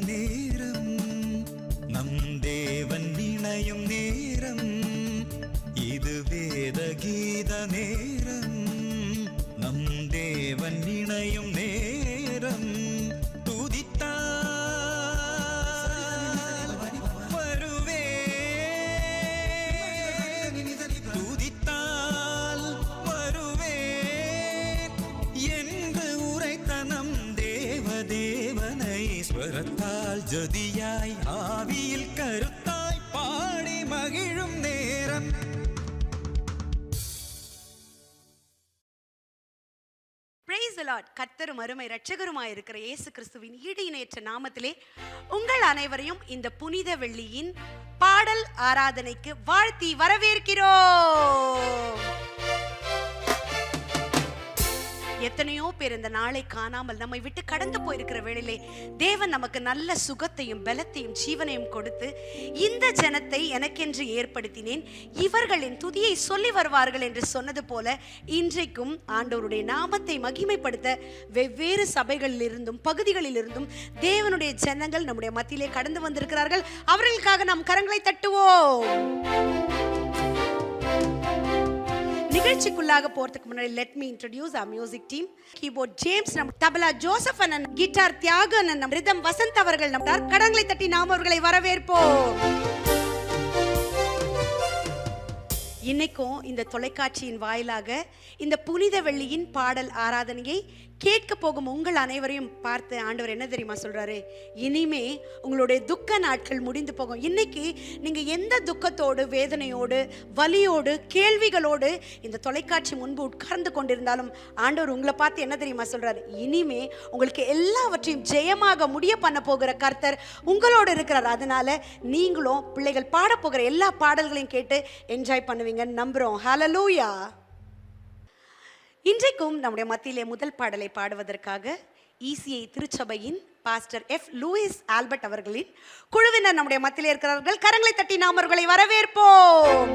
நேரம், நம் தேவன் இணையும் நேரம், இது வேத கீத நேரம், நம் தேவன் இணையும் நேரம். ஜதியாய் ஆவியில் கருத்தாய் பாடி மகிழும் நேரம். Praise the Lord. கர்த்தரும் அருமை இரட்சகருமாய் இருக்கிற இயேசு கிறிஸ்துவின் ஈடு இணையற்ற நாமத்திலே உங்கள் அனைவரையும் இந்த புனித வெள்ளியின் பாடல் ஆராதனைக்கு வாழ்த்தி வரவேற்கிறோம். எத்தனையோ பேர் இந்த நாளை காணாமல் நம்மை விட்டு கடந்து போயிருக்கிற வேளையிலே தேவன் நமக்கு நல்ல சுகத்தையும் பலத்தையும் ஜீவனையும் கொடுத்து இந்த ஜனத்தை எனக்கென்று ஏற்படுத்தினேன், இவர்களின் துதியை சொல்லி வருவார்கள் என்று சொன்னது போல இன்றைக்கும் ஆண்டவருடைய நாமத்தை மகிமைப்படுத்த வெவ்வேறு சபைகளில் இருந்தும் பகுதிகளில் இருந்தும் தேவனுடைய ஜனங்கள் நம்முடைய மத்தியிலே கடந்து வந்திருக்கிறார்கள். அவர்களுக்காக நாம் கரங்களை தட்டுவோம். நிகழ்ச்சிக்குள்ளாக போறதுக்கு முன்னாடி let me introduce our music team. Keyboard James, நம்ம தபலா ஜோசப் அண்ணன், கிட்டார் தியாக அண்ணன், நம்ம ரிதம் வசந்த் அவர்கள். நம்ம கடங்களை தட்டி நாம் அவர்களை வரவேற்போம். இன்னைக்கும் இந்த தொலைக்காட்சியின் வாயிலாக இந்த புனித வெள்ளியின் பாடல் ஆராதனையை கேட்க போகும் உங்கள் அனைவரையும் பார்த்து ஆண்டவர் என்ன தெரியுமா சொல்றாரு? இனிமே உங்களுடைய துக்க நாட்கள் முடிந்து போகும். இன்னைக்கு நீங்க எந்த துக்கத்தோடு, வேதனையோடு, வலியோடு, கேள்விகளோடு இந்த தொலைக்காட்சி முன்பு உட்கார்ந்து கொண்டிருந்தாலும் ஆண்டவர் உங்களை பார்த்து என்ன தெரியுமா சொல்றாரு? இனிமே உங்களுக்கு எல்லாவற்றையும் ஜெயமாக முடிய பண்ண போகிற கர்த்தர் உங்களோடு இருக்கிறார். அதனால நீங்களும் பிள்ளைகள் பாட போகிற எல்லா பாடல்களையும் கேட்டு என்ஜாய் பண்ணுவீங்க நம்புறோம். ஹல்லேலூயா. இன்றைக்கும் நம்முடைய மத்தியிலே முதல் பாடலை பாடுவதற்காக ECI திருச்சபையின் பாஸ்டர் F. லூயிஸ் ஆல்பர்ட் அவர்களின் குழுவினர் நம்முடைய மத்தியிலே இருக்கிறார்கள். கரங்களை தட்டி நாம் அவர்களை வரவேற்போம்.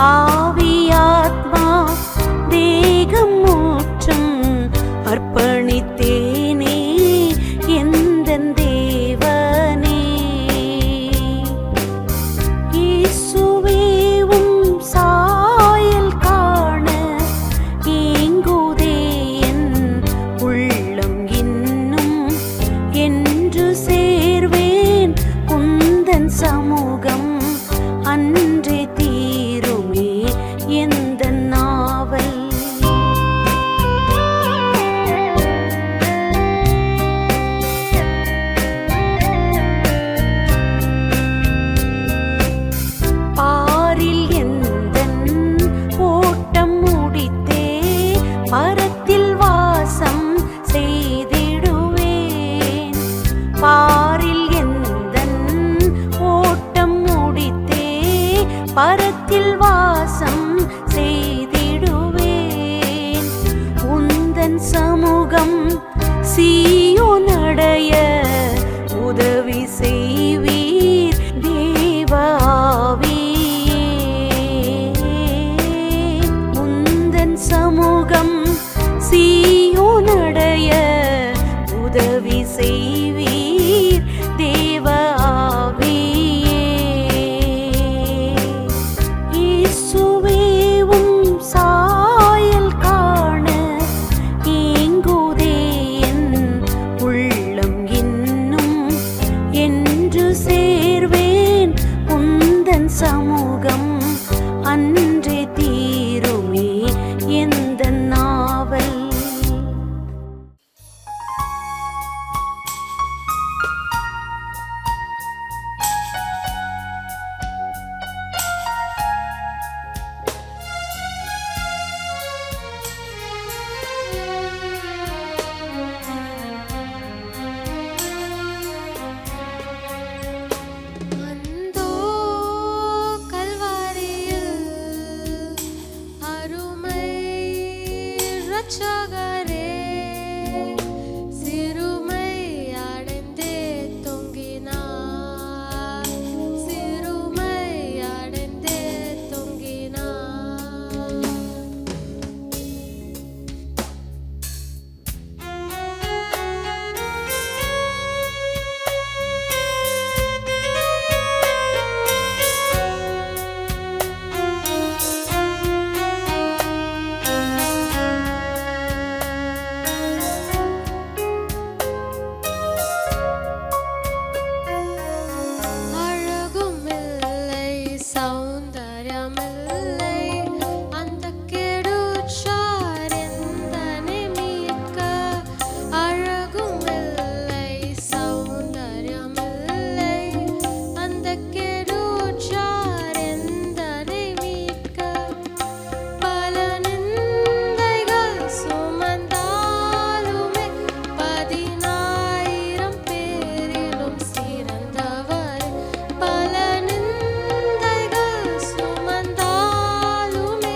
ஆவியாத்மா தேகம் முற்றும் அர்ப்பணித்தேனே எந்தன் தேவனே. இயேசுவே உம் சாயல் காண ஏங்குதே என் உள்ளம் இன்னும். என்று சேர்வேன் உந்தன் சமூகம் அன்றே தீருமே எந்தன் நாவல். பாரில் எந்தன் ஓட்டம் முடித்தே பரத்தில் வாசம் செய்திடுவேன். பாரில் எந்தன் ஓட்டம் முடித்தே பரத்தில் வாசம் செய்திடுவேன். உந்தன் சமூகம் சீயோனடைய உதவி செய்வீர் தேவ ஆவியே. உந்தன் சமூகம் சீயோனடைய உதவி செய்வீர் தேவ ஆவியே. இயேசுவே உம் சாயல் காண ஏங்குதே என் உள்ளம் இன்னும். என்று சேர்வேன் உந்தன் சமூகம் அன்றே தீருமே எந்தன் நாவல். அந்தோ கல்வாரியில் அருமை இரட்சகரே, சிறுமை அடைந்தே தொங்கினார், சிறுமை அடைந்தே தொங்கினார். அழகும் இல்லை, சௌந்தர்யமில்லை, அந்தக் கெடுச்சார் எந்தனை மீட்க. அழகும் இல்லை, சௌந்தர்யமில்லை, அந்தக் கெடுச்சார் எந்தனை மீட்க. பல நிந்தைகள் சுமந்தாலுமே 10,000 பேரிலும் சிறந்தவர். பல நிந்தைகள் சுமந்தாலுமே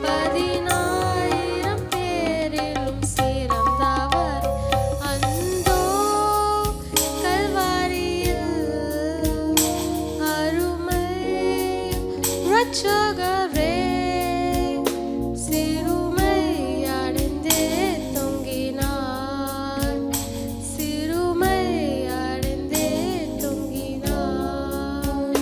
10,000 பேரிலும் சிறந்தவர். அந்தோ கல்வாரியில் அருமை இரட்சகரே, சிறுமை அடைந்தே தொங்கினார், சிறுமை அடைந்தே தொங்கினார்.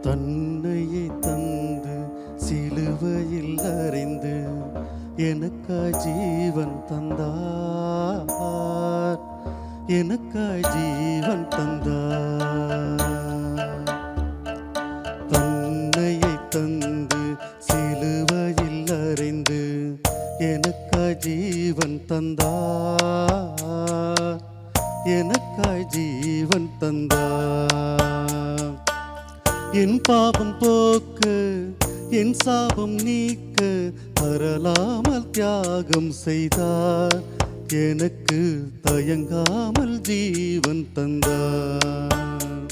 தன்னையை தந்து சிலுவையில் அறைந்து எனக்காய் ஜீவன் தந்தார், எனக்காய் ஜீவன் தந்தார். தன்னையை தந்து சிலுவையில் அறைந்து எனக்காய் ஜீவன் தந்தார், எனக்காய் ஜீவன் தந்தார். என் பாவம் போக்க என் சாபம் நீக்க வரலாமல் தியாகம் செய்தார், எனக்கு தயங்காமல் ஜீவன் தந்தார்.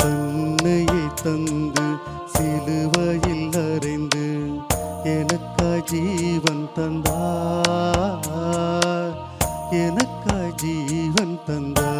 தன்னையை தந்து சிலுவையில் அறைந்து எனக்காய் ஜீவன் தந்தார், எனக்காய் ஜீவன் தந்தார்.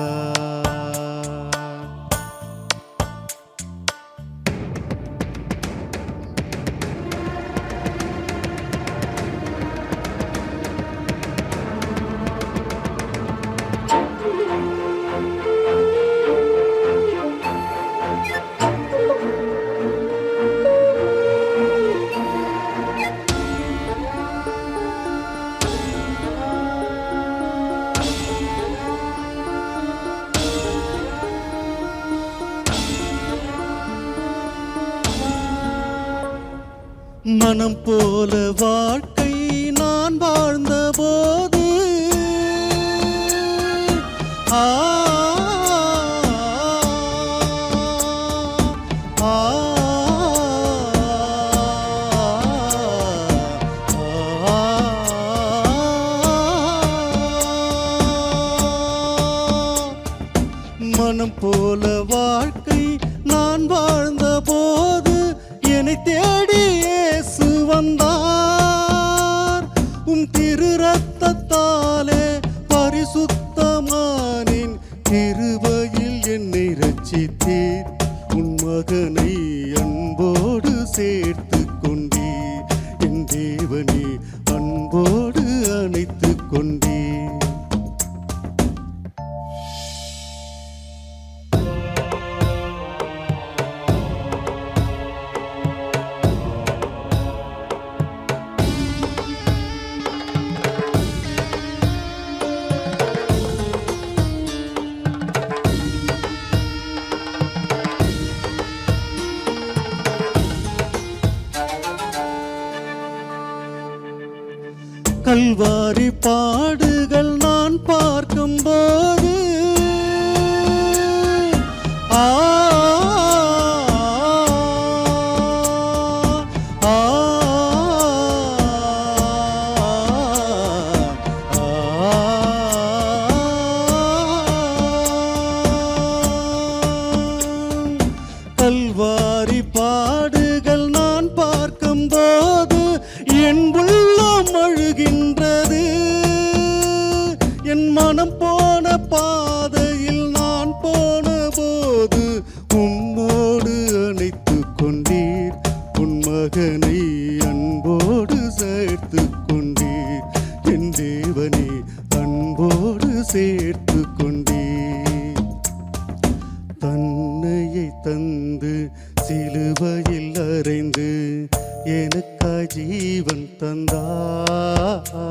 மனம் போல வாழ்க்கை நான் வாழ்ந்த போது ஆ ஆ மனம் போல வாழ்க்கை நான் வாழ்ந்த போது என்னை தேடி இயேசு வந்தார். திரு ரத்தத்தாலே பரிசுத்தமானேன், கிருபையில் என்னை ரட்சித்தீர். உன் மகனை அன்போடு சேர்த்து கொண்டீர், என் தேவனே அன்போடு அணைத்து கொண்டீர். கல்வாரி பாடுகள் நான் பார்க்கும்போது ஆ ஆ கல்வாரி பாடுகள் நான் பார்க்கும்போது என் உள்ளம் அழுகின்றது. என் மனம் போன பாதையில் நான் போன போது உம்மோடு அணைத்து கொண்டீர், உன் மகனை அன்போடு சேர்த்து கொண்டீர், என் தேவனை அன்போடு சேர்த்து கொண்டீர். தன்னையை தந்து சிலுவையில் அறைந்து எனக்காய் ஜீவன் தந்தார்,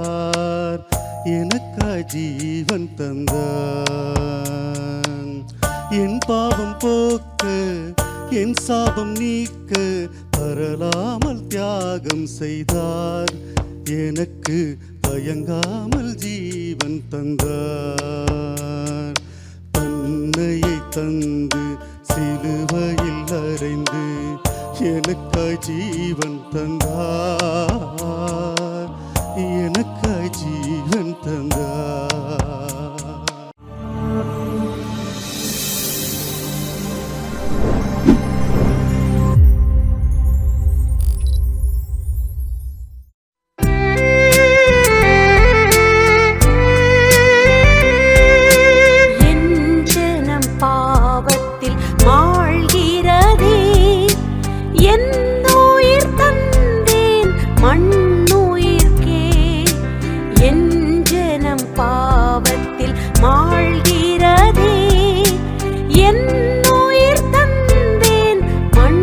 எனக்காய் ஜீவன் தந்தார். என் பாவம் போக்க என் சாபம் நீக்க வரலாமல் தியாகம் செய்தார், எனக்கு தயங்காமல் ஜீவன் தந்தார். தன்னையை தந்து சிலுவையில் அறைந்து எனக்காய் ஜீவன் தந்தார், எனக்காய் ஜீவன் தந்தார். மாழ்கிறதே என் உயிர் தந்தேன் மண்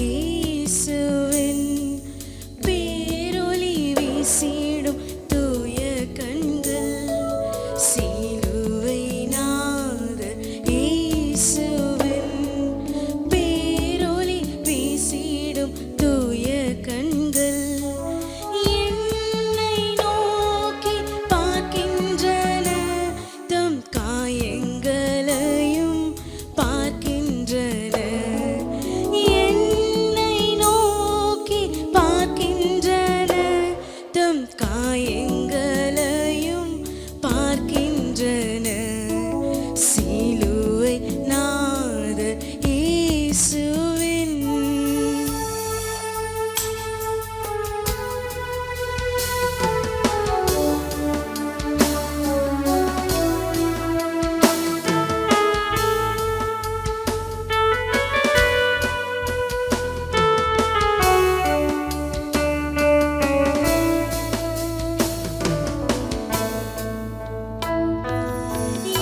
இயேசுவின் பேரொளி வீசிடும் தூய கண்கள் சிலுவை நாதர் இயேசுவின் பேரொளி வீசிடும் தூய கண்கள் என்னை நோக்கி பார்க்கின்றன தம் காயங்களையும் பார்க்கின்றன என்னை நோக்கி பார்க்கின்றன தம் காயங்களையும் பார்க்கின்றன சிலுவை நாதர் இயேசுவின்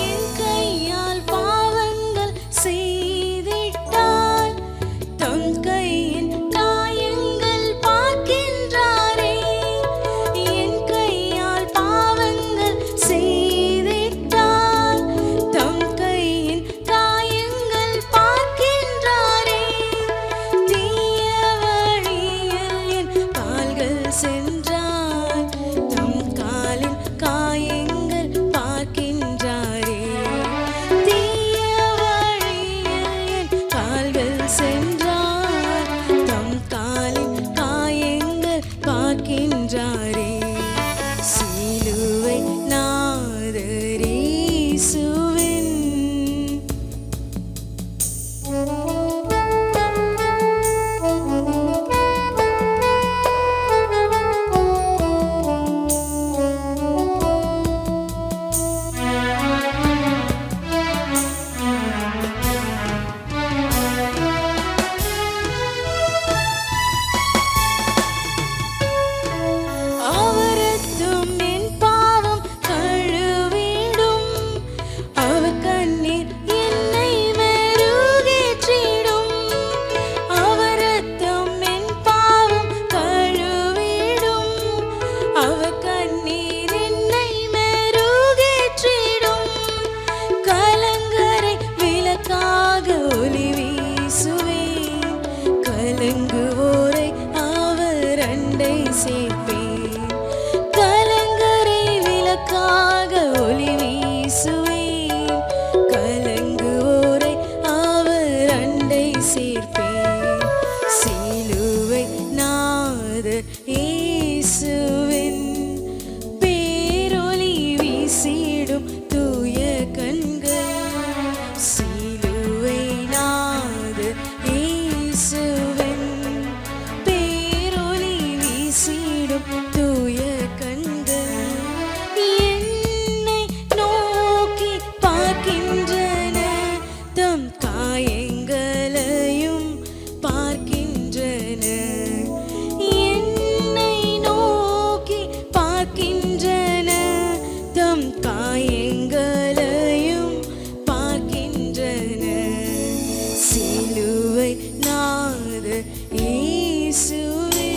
என் கையால் பாவங்கள் செய்திட்டால் தம் கையின் காயங்கள் பார்க்கின்றாரே என் கையால் பாவங்கள் செய்திட்டால் தம் கையின் காயங்கள் பார்க்கின்றாரே தீய வழியில் என் கால்கள் சென்றால் தம் காலின் காயங்கள் பார்க்கின்றாரே தீய வழியில் என் கால்கள் சென்றால் தம் காலின் காயங்கள் பார்க்கின்றாரே சிலுவை நாதர் இயேசுவின் அவரத்தும் என் பாவம் கழுவிடும் அவர் கண்ணீர் என்னை மெருகேற்றிடும் அவரத்தும் என் பாவம் கழுவிடும் அவர் கண்ணீர் என்னை மெருகேற்றிடும் கலங்கரை விளக்காக ஒளி வீசுவேன் கலங்குவோரை அவர் அண்டை சேர்ப்பேன் கலங்கரை விளக்காக ஒளி வீசுவேன் கலங்குவோரை அவர் அண்டை சேர்ப்பேன் சிலுவை நாதர் இயேசுவின் பேரொளி வீசிடும் தூய கண்கள் சிலுவை நாதர் இயேசுவின் பேரொளி வீசிடும் தூய கண்கள் என்னை நோக்கி பார்க்கின்றன தம் காயங்களையும் பார்க்கின்றன என்னை நோக்கி பார்க்கின்றன தம் காயங்களையும் பார்க்கின்றன சிலுவை நாதர் இயேசுவின்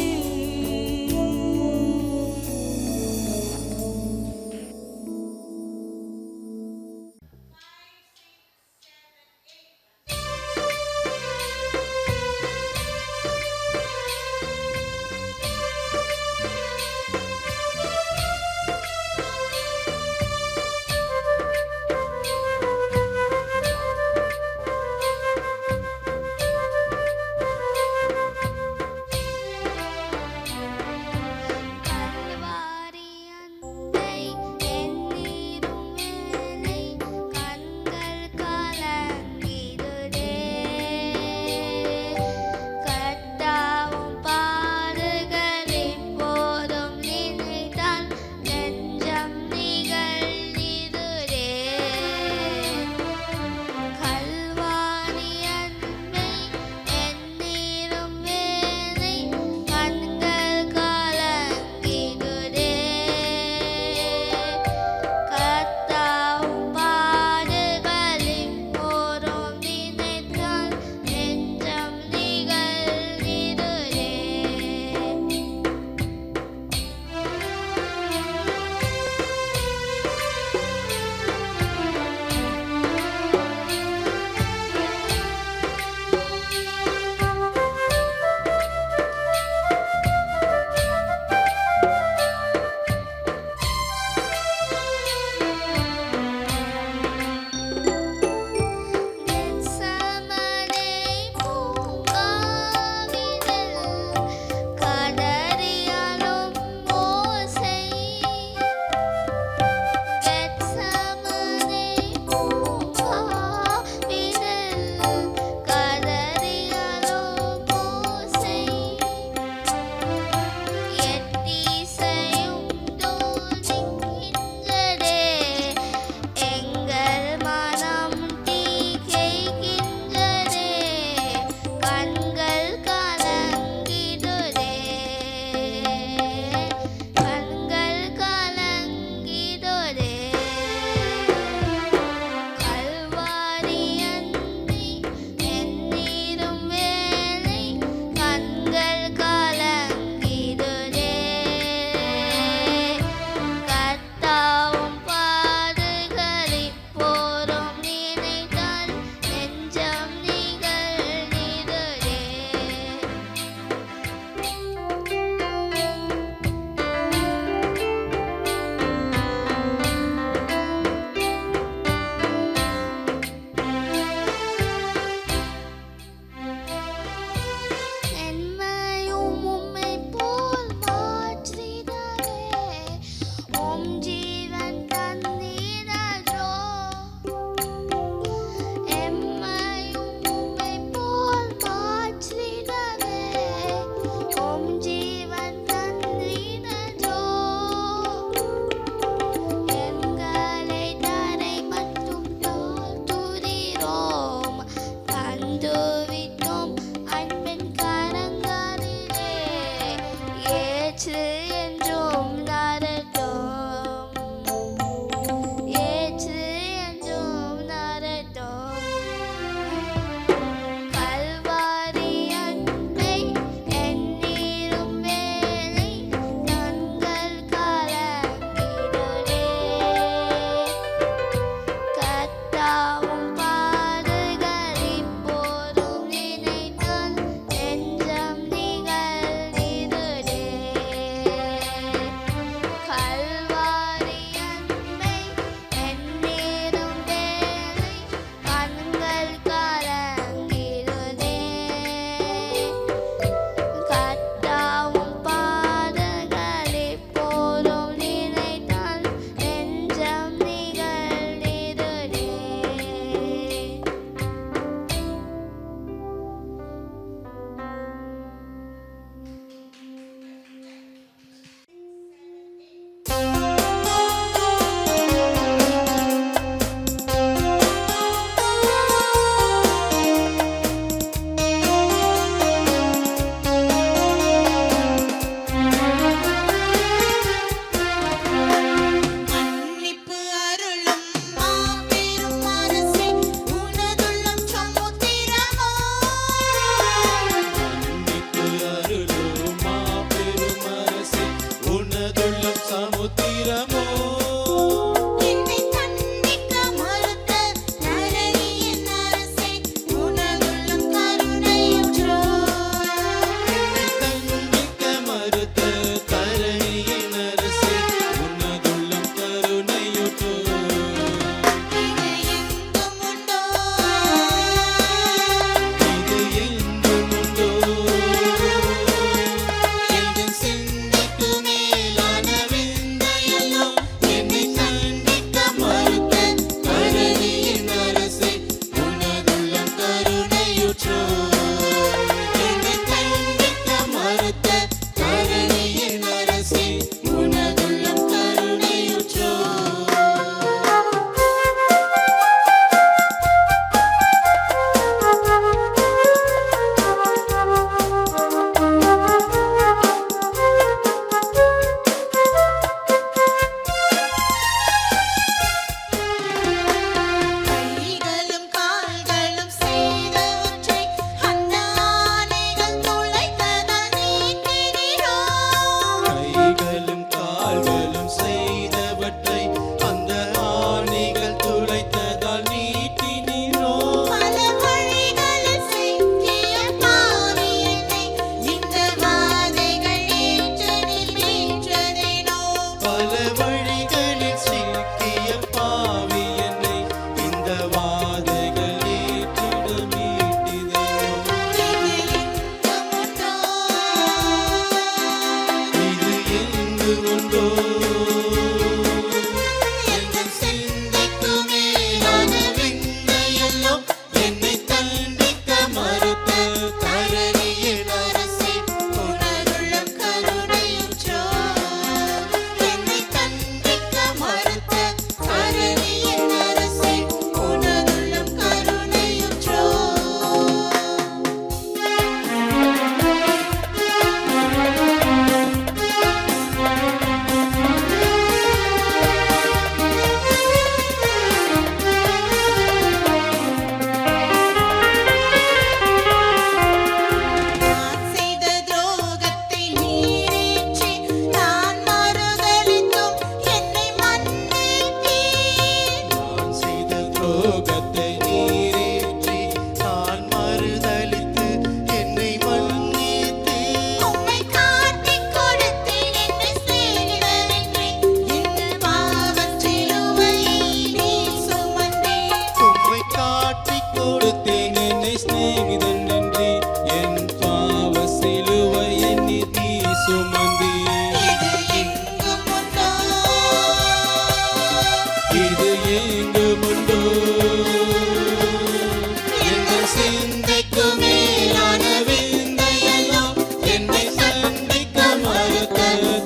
சிந்தைக்கு மேலான விந்தையெல்லாம் என்னை சந்திக்க மறுத்த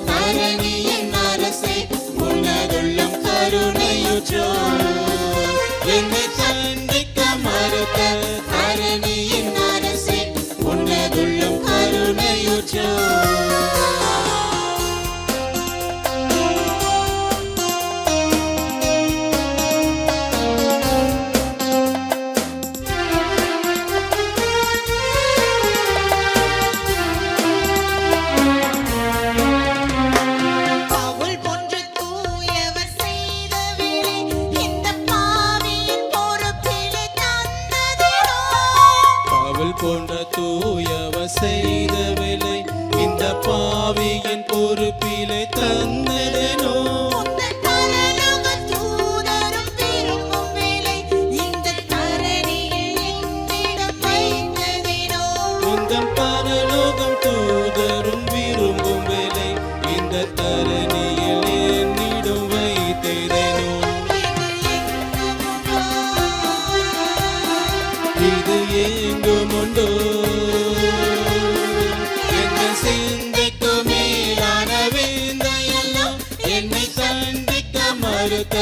தரணியின் அரசே உனதுள்ளம் கருணையுற்றோ. என்னை சந்திக்க மறுத்த தரணியின் அரசே உனதுள்ளம் கருணையுற்றோ. பவுல் போன்ற தூயவர் செய்த வேலை இந்த பாவியின் பொறுப்பிலே தந்ததினோ. பவுல் போன்ற தூயவர் செய்த வேலை இந்த பாவியின் பொறுப்பிலே தந்ததெனோ. உந்தன் பரலோக தூதரும் விரும்பும் வேலை இந்த தரணியில் என்னிடம் வைத்ததினோ. உந்தன் பரலோகம் தூதரும் விரும்பும் வேலை இந்த தரணியில் என்னிடம் வைத்ததெனோ. இது எங்கும் உண்டோ எந்த சிந்தைக்கு மேலான விந்தையெல்லாம் என்னை சந்திக்க மறுத்த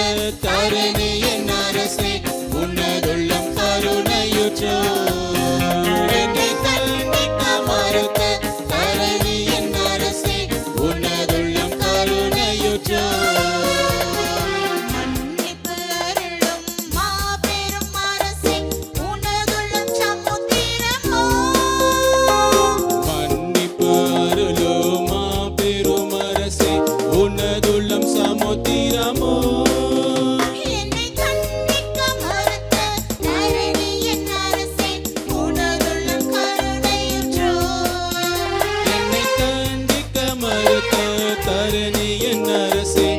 தரணியின் அரசே உன்னதுள்ளம் கருணையுற்றோ. என்னை சந்திக்க மறுத்த தரணியின் அரசே உன்னதுள்ளம் கருணையுற்றோ. மன்னிப்பு அருளும் மாபெரும் அரசே உனதுள்ளம் சமுத்திரமோ. மன்னிப்பு அருளுமா பெரும் அரசே உன்னதுள்ளம் சமுத்திரமோ. என்னை தண்டிக்க மறுத்த தரணியின் அரசே உனதுள்ளம் கருணையுற்றோ. என்னை கண்டிக்க மறுத்த தரணியின் அரசே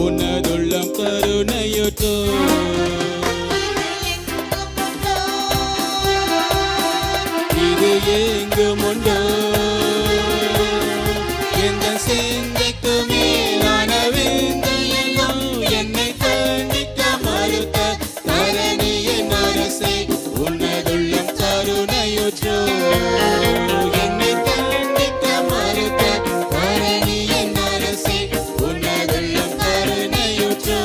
உன்னதுள்ளம் கருணையுற்றோ. இது எங்கும் உண்டோ எந்த சிந்தைக்கு மேலான விந்தையெல்லாம் என்னை கண்டிக்க மறுத்த தரணியின் அரசே உன்னதுள்ளம் கருணையுற்றோ. என்னை கண்டிக்க மறுத்த தரணியின் அரசே உன்னதுள்ளம் கருணையுற்றோ.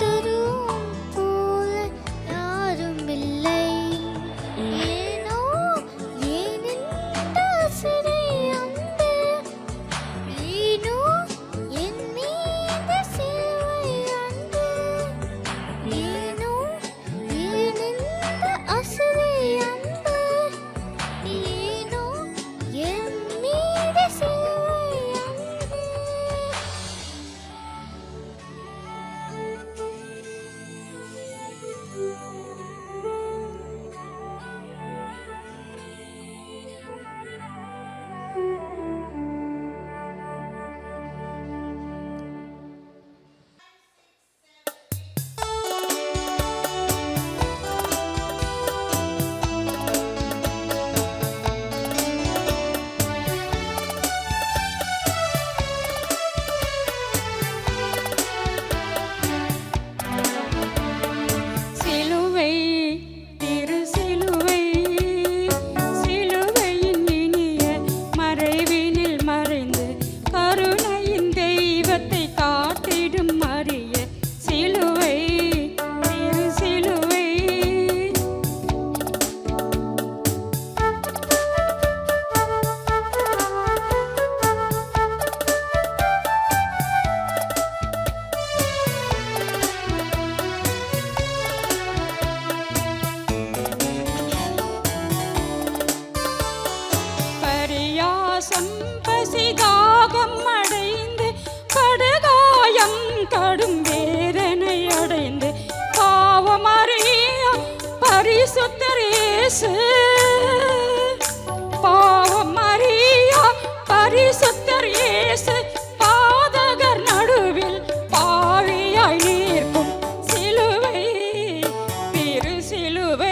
தரும் போல யாரும் இல்லை. ஏனோ ஏன் இந்த சிறை அன்பு, ஏனோ என் மீது சிலுவை அன்பு, ஏனோ ஏன் இந்த அசிறை அன்பு, ஏனோ என் மீது சிலுவை அன்பு. சிலுவை திரு சிலுவை, சிலுவையின் இனிய மறைவினில் மறைந்து கருணையின் தெய்வத்தை காட்டிடும் அரிய சிலுவை திரு சிலுவை. பரியாசம் பசிதாகம் அடைந்து படுகாயம் கடும் வேதனை அடைந்து பாவமறிய பரிசுத்தர் இயேசு, பாவமறிய பரிசுத்தர் இயேசு பாதகர் நடுவில் பாவியாய் நிற்கும் சிலுவை திரு சிலுவை.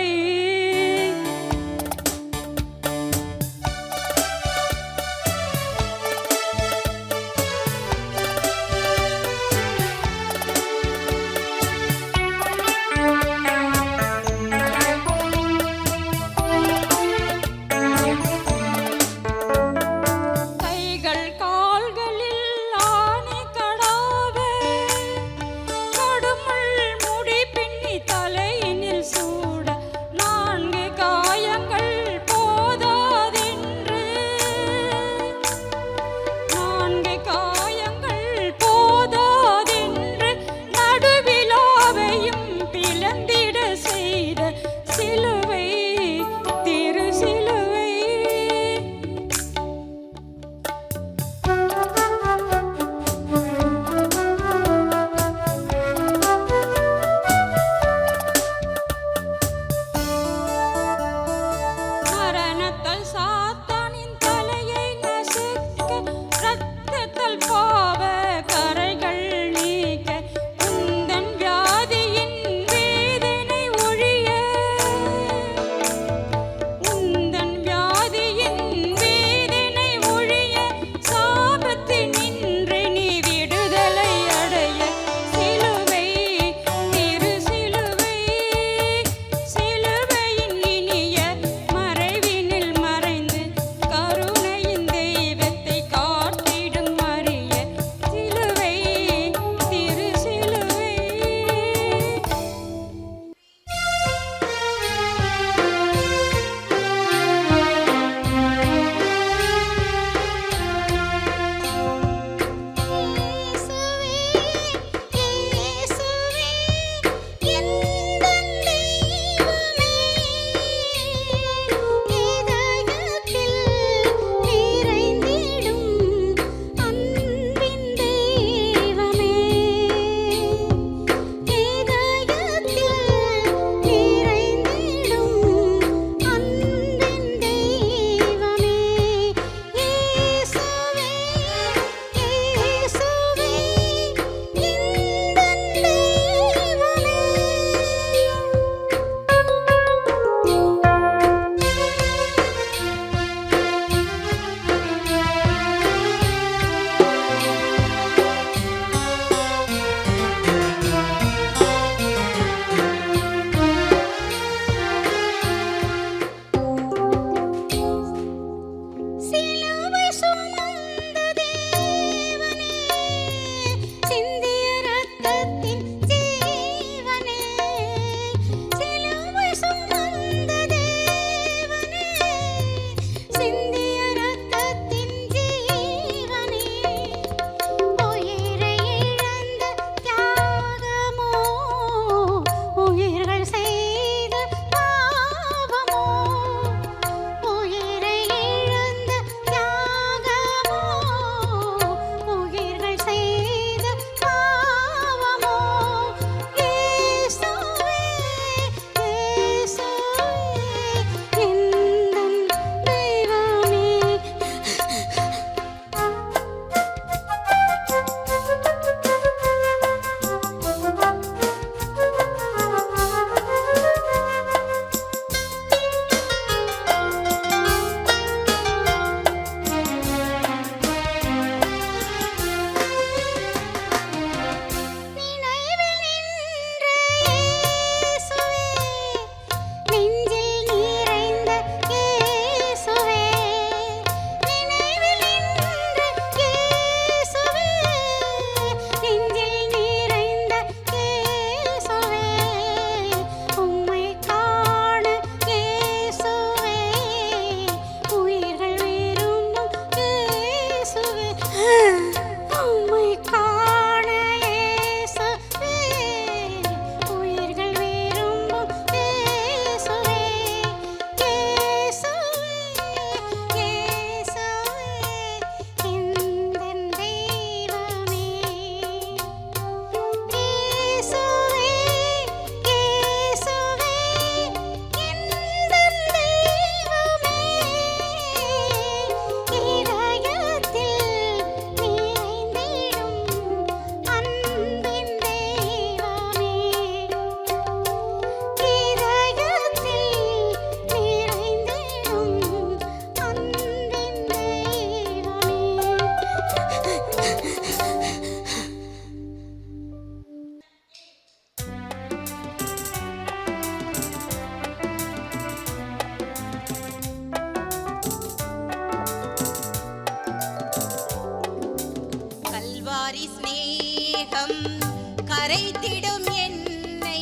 கரைத்திடும் என்னை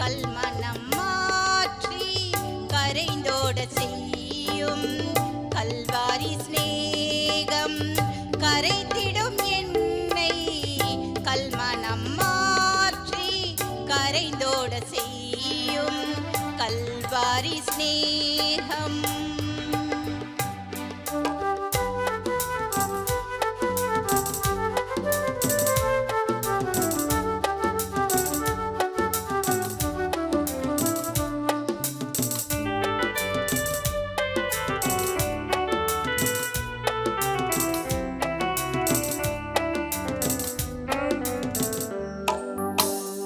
கல்மனம் மாற்றி கரைந்தோட செய்யும் கல்வாரி சிநேகம் கரைத்திடும் என்னை கல்மனம் மாற்றி கரைந்தோட செய்யும் கல்வாரி சிநேகம்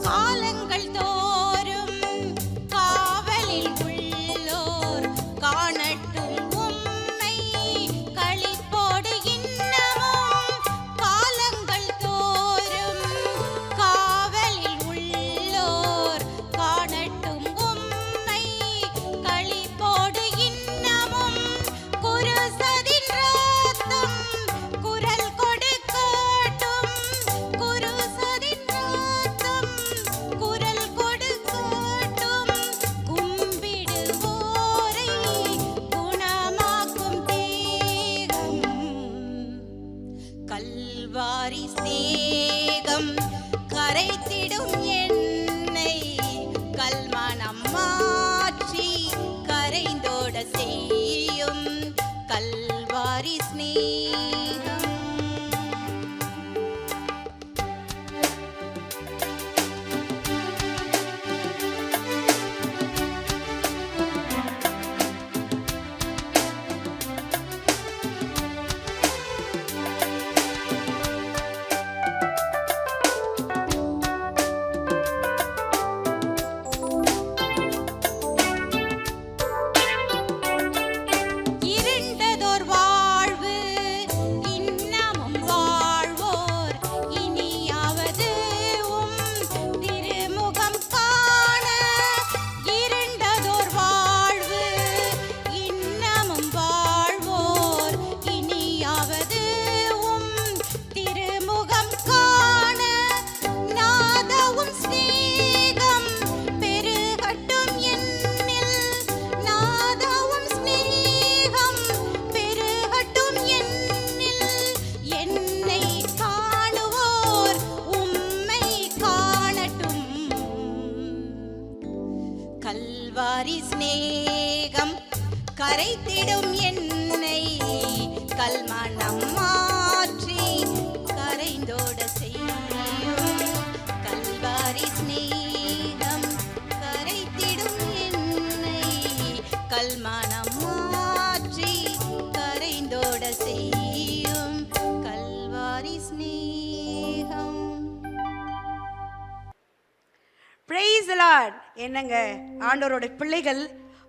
காலங்கள் தோறும் காவலில் உள்ளோர் காணட்டும் உம்மை களிப்போடு இன்னமும் காலங்கள் தோறும் காவலில் உள்ளோர் காணட்டும் உம்மை களிப்போடு இன்னமும் குருசதின் ரத்தம் குரல் கொடுக்கட்டும் குருசதின் ரத்தம் குரல் கொடுக்கட்டும் கும்பிடுவோரை குணமாக்கும் தேகம் கல்வாரி சிநேகம் கரைத்திடும் என்னை கல்மனம் மாற்றி கரைந்தோட செய்யும் கல்வாரி சிநேகம் இருண்டதோர் வாழ்வு இன்னமும் வாழ்வோர் இனியாவது திருமுகம் காண இருண்டதோர் வாழ்வு இன்னமும் வாழ்வோர் இனியாவது திருமுகம் காண நாதவும் சிநேகம் பெருகட்டும் என்னில் நாதவும் சிநேகம் பெருகட்டும் என்னில் என்னை காணுவோர் உம்மை காணட்டும் கல்வாரி சிநேகம் கரைத்திடும் என்னை கல்மனம் மாற்றி கரைந்தோட செய்யும் கல்வாரி சிநேகம் கரைத்திடும் என்னை கல்மனம் மாற்றி கரைந்தோட செய்யும் கல்வாரி சிநேகம். Praise the Lord. என்னங்க ஆண்டவரோட பிள்ளைகள்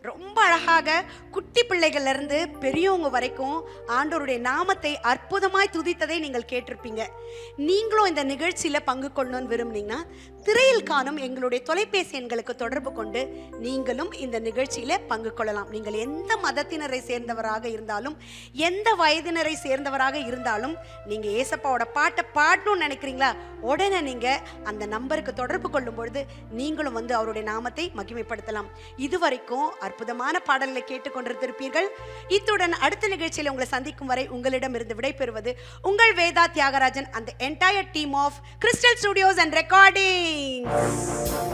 ரொம்ப அழகாக குட்டி பிள்ளைகள்ல இருந்து பெரியவங்க வரைக்கும் ஆண்டவருடைய நாமத்தை அற்புதமாய் துதித்ததை நீங்கள் கேட்டிருப்பீங்க. நீங்களும் இந்த நிகழ்ச்சியில பங்கு கொள்ளணும்னு விரும்புனீங்கன்னா திரையில் காணும் எங்களுடைய தொலைபேசி எண்களுக்கு தொடர்பு கொண்டு நீங்களும் இந்த நிகழ்ச்சியில பங்கு கொள்ளலாம். நீங்கள் எந்த மதத்தினரை சேர்ந்தவராக இருந்தாலும் எந்த வயதினரை சேர்ந்தவராக இருந்தாலும் நீங்க ஏசப்பாவோட பாட்டை பாடணும்னு நினைக்கிறீங்களா, உடனே நீங்க அந்த நம்பருக்கு தொடர்பு கொள்ளும் பொழுது நீங்களும் வந்து அவருடைய நாமத்தை மகிமைப்படுத்தலாம். இதுவரைக்கும் அற்புதமான பாடல்களை கேட்டுக்கொண்டிருப்பீர்கள். இத்துடன் அடுத்த நிகழ்ச்சியில் உங்களை சந்திக்கும் வரை உங்களிடமிருந்து விடைபெறுவது உங்கள் Veda Thiagarajan and the entire team of Crystal Studios and Recordings.